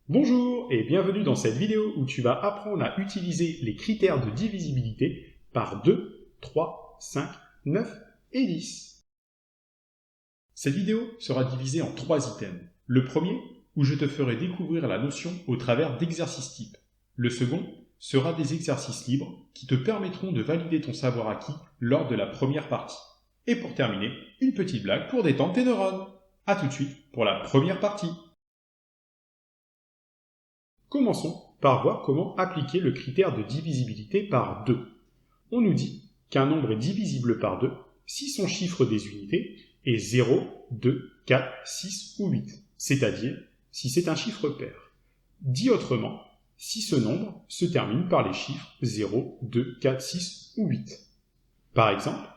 Bonjour et bienvenue dans cette vidéo où tu vas apprendre à utiliser les critères de divisibilité par 2, 3, 5, 9 et 10. Cette vidéo sera divisée en 3 items. Le premier, où je te ferai découvrir la notion au travers d'exercices types. Le second sera des exercices libres qui te permettront de valider ton savoir acquis lors de la première partie. Et pour terminer, une petite blague pour détendre tes neurones. A tout de suite pour la première partie. Commençons par voir comment appliquer le critère de divisibilité par 2. On nous dit qu'un nombre est divisible par 2 si son chiffre des unités est 0, 2, 4, 6 ou 8, c'est-à-dire si c'est un chiffre pair. Dit autrement, si ce nombre se termine par les chiffres 0, 2, 4, 6 ou 8. Par exemple,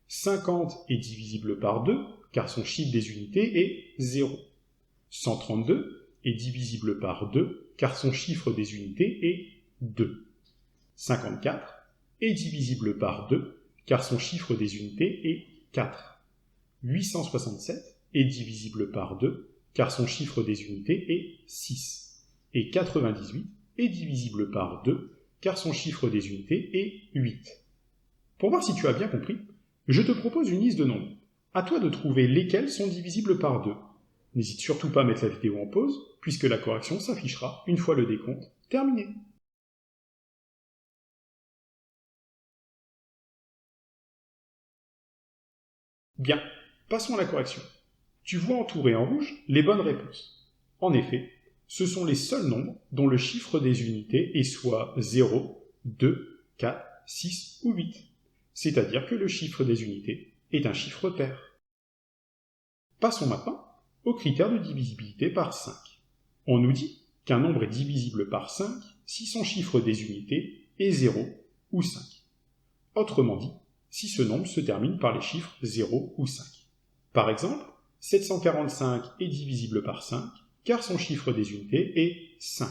50 est divisible par 2 car son chiffre des unités est 0. 132 est divisible par 2 car son chiffre des unités est 2. 54 est divisible par 2 car son chiffre des unités est 4. 867 est divisible par 2 car son chiffre des unités est 6. Et 98 est divisible par 2 car son chiffre des unités est 8. Pour voir si tu as bien compris, je te propose une liste de nombres. À toi de trouver lesquels sont divisibles par 2. N'hésite surtout pas à mettre la vidéo en pause, puisque la correction s'affichera une fois le décompte terminé. Bien, passons à la correction. Tu vois entouré en rouge les bonnes réponses. En effet, ce sont les seuls nombres dont le chiffre des unités est soit 0, 2, 4, 6 ou 8. C'est-à-dire que le chiffre des unités est un chiffre pair. Passons maintenant au critère de divisibilité par 5. On nous dit qu'un nombre est divisible par 5 si son chiffre des unités est 0 ou 5. Autrement dit, si ce nombre se termine par les chiffres 0 ou 5. Par exemple, 745 est divisible par 5 car son chiffre des unités est 5.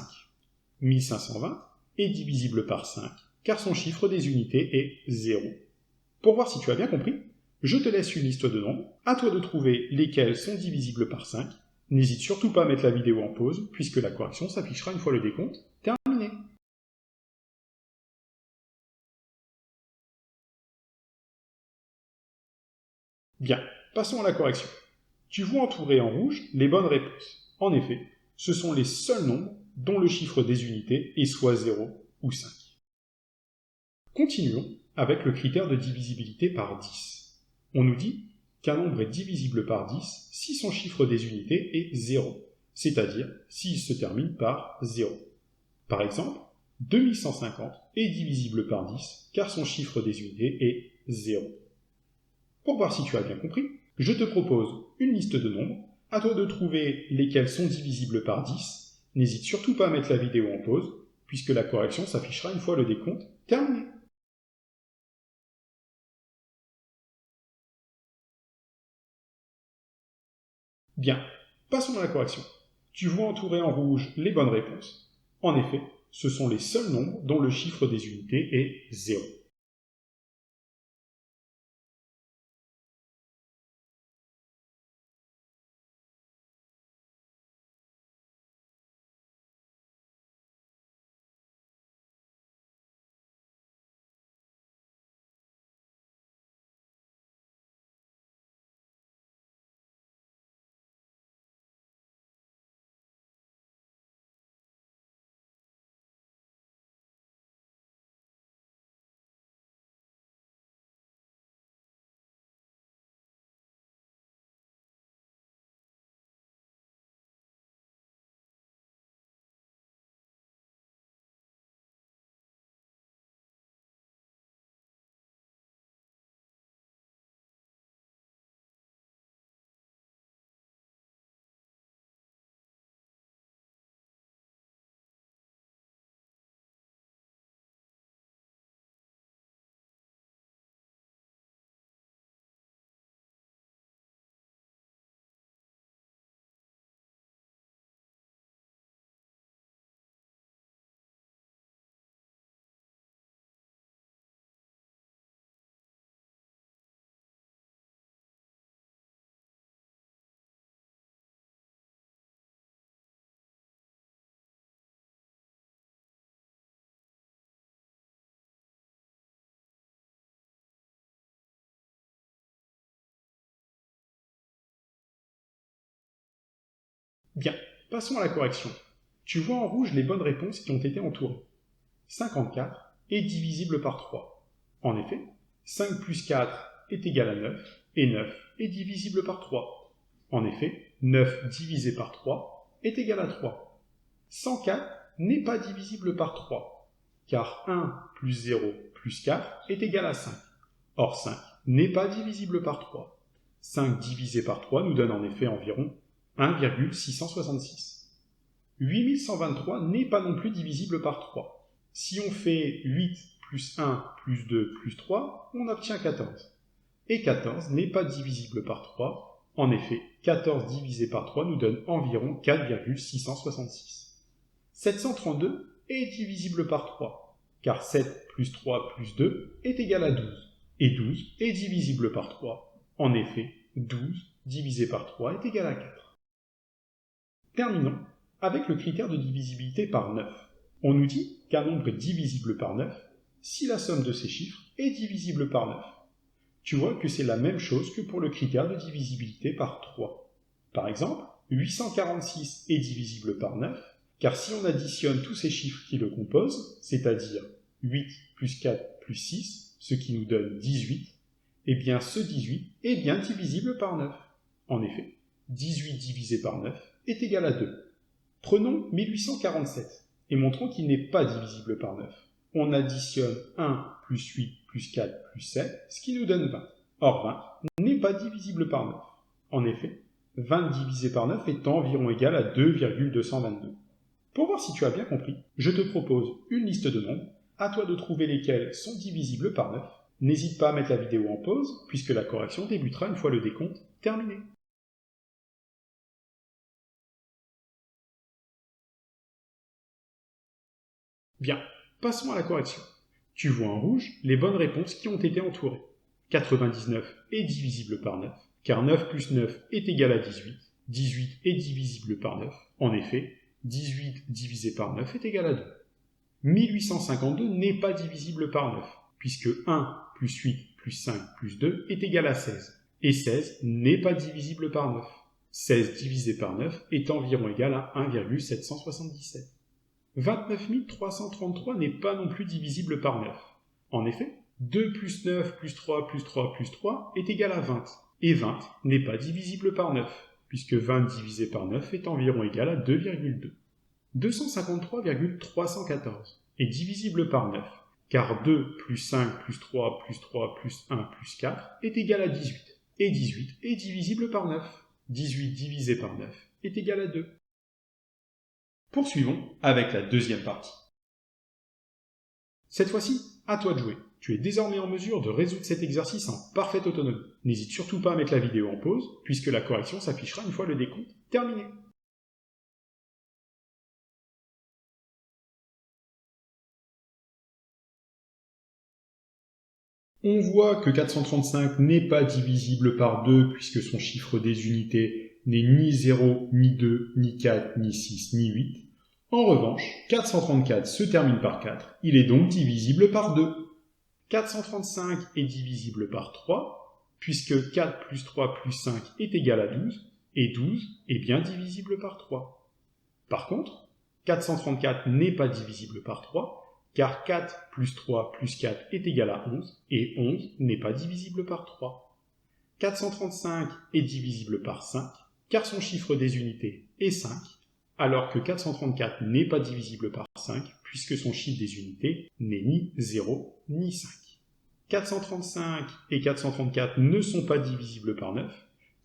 1520 est divisible par 5 car son chiffre des unités est 0. Pour voir si tu as bien compris, je te laisse une liste de nombres, à toi de trouver lesquels sont divisibles par 5. N'hésite surtout pas à mettre la vidéo en pause, puisque la correction s'affichera une fois le décompte terminé. Bien, passons à la correction. Tu vois entouré en rouge les bonnes réponses. En effet, ce sont les seuls nombres dont le chiffre des unités est soit 0 ou 5. Continuons avec le critère de divisibilité par 10. On nous dit qu'un nombre est divisible par 10 si son chiffre des unités est 0, c'est-à-dire s'il se termine par 0. Par exemple, 2150 est divisible par 10 car son chiffre des unités est 0. Pour voir si tu as bien compris, je te propose une liste de nombres, à toi de trouver lesquels sont divisibles par 10. N'hésite surtout pas à mettre la vidéo en pause, puisque la correction s'affichera une fois le décompte terminé. Bien, passons à la correction. Tu vois entouré en rouge les bonnes réponses. En effet, ce sont les seuls nombres dont le chiffre des unités est 0. Bien, passons à la correction. Tu vois en rouge les bonnes réponses qui ont été entourées. 54 est divisible par 3. En effet, 5 plus 4 est égal à 9, et 9 est divisible par 3. En effet, 9 divisé par 3 est égal à 3. 104 n'est pas divisible par 3, car 1 plus 0 plus 4 est égal à 5. Or 5 n'est pas divisible par 3. 5 divisé par 3 nous donne en effet environ 1,666. 8123 n'est pas non plus divisible par 3. Si on fait 8 plus 1 plus 2 plus 3, on obtient 14. Et 14 n'est pas divisible par 3. En effet, 14 divisé par 3 nous donne environ 4,666. 732 est divisible par 3, car 7 plus 3 plus 2 est égal à 12. Et 12 est divisible par 3. En effet, 12 divisé par 3 est égal à 4. Terminons avec le critère de divisibilité par 9. On nous dit qu'un nombre est divisible par 9 si la somme de ses chiffres est divisible par 9. Tu vois que c'est la même chose que pour le critère de divisibilité par 3. Par exemple, 846 est divisible par 9, car si on additionne tous ces chiffres qui le composent, c'est-à-dire 8 plus 4 plus 6, ce qui nous donne 18, eh bien ce 18 est bien divisible par 9. En effet, 18 divisé par 9 est égal à 2. Prenons 1847 et montrons qu'il n'est pas divisible par 9. On additionne 1 plus 8 plus 4 plus 7, ce qui nous donne 20. Or 20 n'est pas divisible par 9. En effet, 20 divisé par 9 est environ égal à 2,222. Pour voir si tu as bien compris, je te propose une liste de nombres, à toi de trouver lesquels sont divisibles par 9. N'hésite pas à mettre la vidéo en pause, puisque la correction débutera une fois le décompte terminé. Bien, passons à la correction. Tu vois en rouge les bonnes réponses qui ont été entourées. 99 est divisible par 9, car 9 plus 9 est égal à 18. 18 est divisible par 9. En effet, 18 divisé par 9 est égal à 2. 1852 n'est pas divisible par 9, puisque 1 plus 8 plus 5 plus 2 est égal à 16. Et 16 n'est pas divisible par 9. 16 divisé par 9 est environ égal à 1,777. 29 333 n'est pas non plus divisible par 9. En effet, 2 plus 9 plus 3 plus 3 plus 3 est égal à 20. Et 20 n'est pas divisible par 9, puisque 20 divisé par 9 est environ égal à 2,2. 253,314 est divisible par 9, car 2 plus 5 plus 3 plus 3 plus 1 plus 4 est égal à 18. Et 18 est divisible par 9. 18 divisé par 9 est égal à 2. Poursuivons avec la deuxième partie. Cette fois-ci, à toi de jouer. Tu es désormais en mesure de résoudre cet exercice en parfaite autonomie. N'hésite surtout pas à mettre la vidéo en pause, puisque la correction s'affichera une fois le décompte terminé. On voit que 435 n'est pas divisible par 2 puisque son chiffre des unités n'est ni 0, ni 2, ni 4, ni 6, ni 8. En revanche, 434 se termine par 4, il est donc divisible par 2. 435 est divisible par 3, puisque 4 plus 3 plus 5 est égal à 12, et 12 est bien divisible par 3. Par contre, 434 n'est pas divisible par 3, car 4 plus 3 plus 4 est égal à 11, et 11 n'est pas divisible par 3. 435 est divisible par 5, car son chiffre des unités est 5, alors que 434 n'est pas divisible par 5, puisque son chiffre des unités n'est ni 0 ni 5. 435 et 434 ne sont pas divisibles par 9,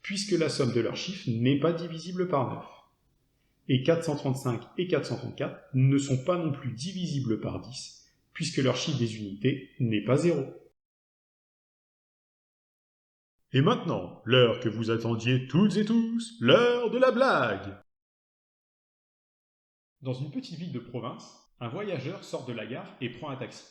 puisque la somme de leurs chiffres n'est pas divisible par 9. Et 435 et 434 ne sont pas non plus divisibles par 10, puisque leur chiffre des unités n'est pas 0. Et maintenant, l'heure que vous attendiez toutes et tous, l'heure de la blague. Dans une petite ville de province, un voyageur sort de la gare et prend un taxi.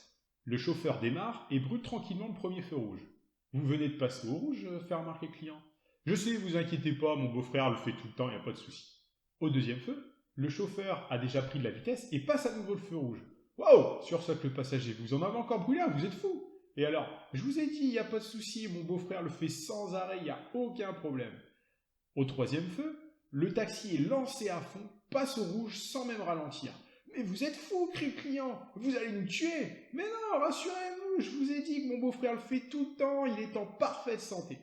Le chauffeur démarre et brûle tranquillement le premier feu rouge. « Vous venez de passer au rouge ?» fait remarquer le client. « Je sais, vous inquiétez pas, mon beau-frère le fait tout le temps, il n'y a pas de souci. » Au deuxième feu, le chauffeur a déjà pris de la vitesse et passe à nouveau le feu rouge. « Waouh !» sursaute le passager, « vous en avez encore brûlé un, vous êtes fou !» Et alors, « Je vous ai dit, il n'y a pas de souci, mon beau-frère le fait sans arrêt, il n'y a aucun problème. » Au troisième feu, Le taxi est lancé à fond, passe au rouge sans même ralentir. « Mais vous êtes fou, crie le client, vous allez nous tuer !»« Mais non, rassurez-vous, je vous ai dit que mon beau-frère le fait tout le temps, il est en parfaite santé. »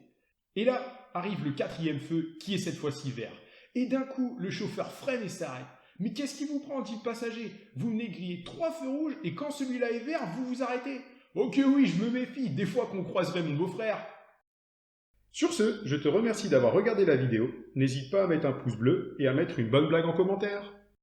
Et là, arrive le 4e feu, qui est cette fois-ci vert. Et d'un coup, le chauffeur freine et s'arrête. « Mais qu'est-ce qui vous prend, dit le passager? Vous venez griller 3 feux rouges et quand celui-là est vert, vous vous arrêtez. »« Ok oui, je me méfie, des fois qu'on croiserait mon beau-frère. » Sur ce, je te remercie d'avoir regardé la vidéo. N'hésite pas à mettre un pouce bleu et à mettre une bonne blague en commentaire.